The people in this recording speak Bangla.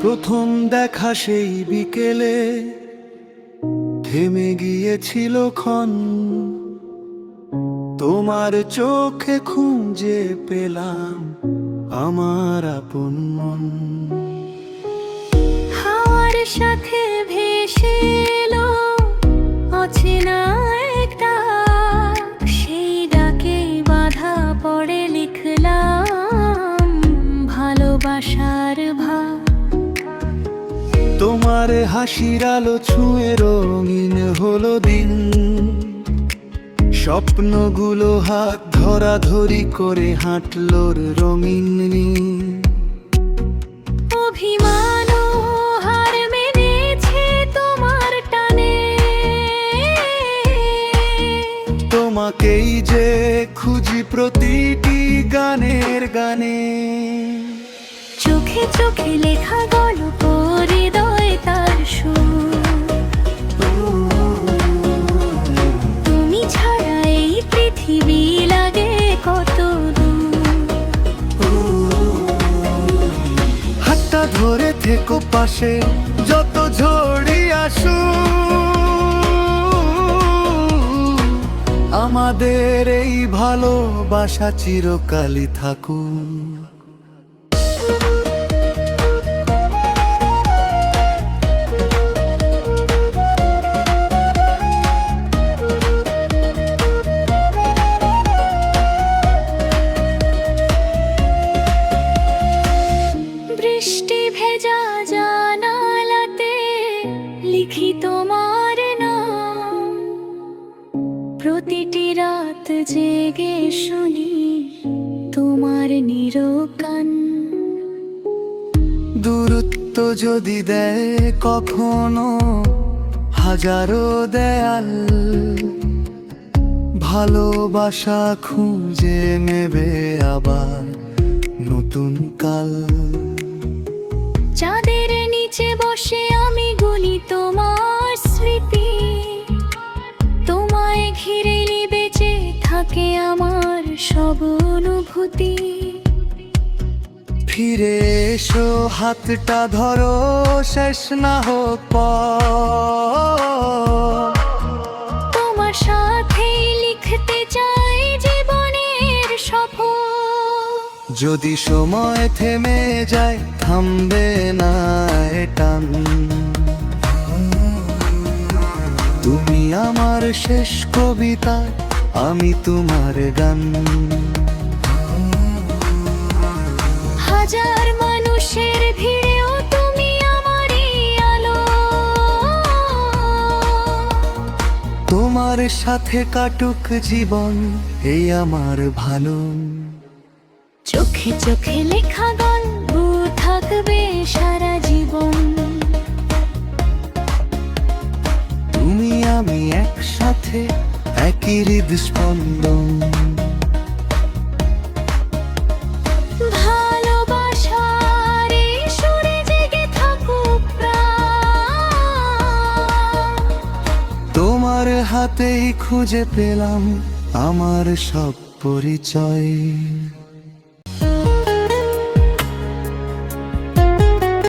প্রথম দেখা সেই বিকেলে থেমে গিয়েছিল ক্ষণ, তোমার চোখে খুঁজে পেলাম আমার আপন মন। হাওয়ার সাথে ভেসে এলো অচেনা এক ডাক, সেই ডাকে বাধা পড়ে লিখলাম ভালোবাসার ভাব। তোমার হাসির আলো ছুঁয়ে রঙিন হলো দিন, স্বপ্নগুলো হাত ধরাধরি করে হাঁটলো রঙিন নীল। অভিমানও হার মেনেছে তোমার টানে, তোমাকেই যে খুঁজি প্রতিটি গানের গানে। চোখে চোখে লেখা গল্প, হৃদয় তার সুর। তুমি ছাড়া এই পৃথিবী লাগে কত দূর। হাতটা ধরে থেকো পাশে যত ঝড়ি আসু, আমাদের এই ভালোবাসা চিরকালই থাকুক। বৃষ্টি ভেজা জানালাতে লিখি তোমার নাম, প্রতিটি রাত জেগে শুনি তোমার নিরকান। দূরত্ব যদি দেয় কখনো হাজারো দেয়াল, ভালোবাসা খুঁজে নেবে আবার নতুন কাল। চাঁদের নিচে বসে আমি গুনি তোমার স্মৃতি, তোমায় ঘিরে বেঁচে থাকে আমার সব অনুভূতি। ফিরে এসো, হাতটা ধরো, শেষ না হোক পথ। তোমার সাথেই লিখতে চাই জীবনের সফর। যদি সময় থেমে যায় থামবে না এ টান, তুমি আমার শেষ কবিতা, আমি তোমার গান। হাজার মানুষের ভিড়েও তুমি আমারই আলো, তোমার সাথে কাটুক জীবন এই আমার ভালো। চোখে চোখে লেখা গল্প থাকবে সারা জীবন। তুমি আমি একসাথে, একই হৃদস্পন্দন। ভালোবাসার এই সুরে জেগে থাকুক প্রাণ, তোমার হাতেই খুঁজে পেলাম আমার সব পরিচয়।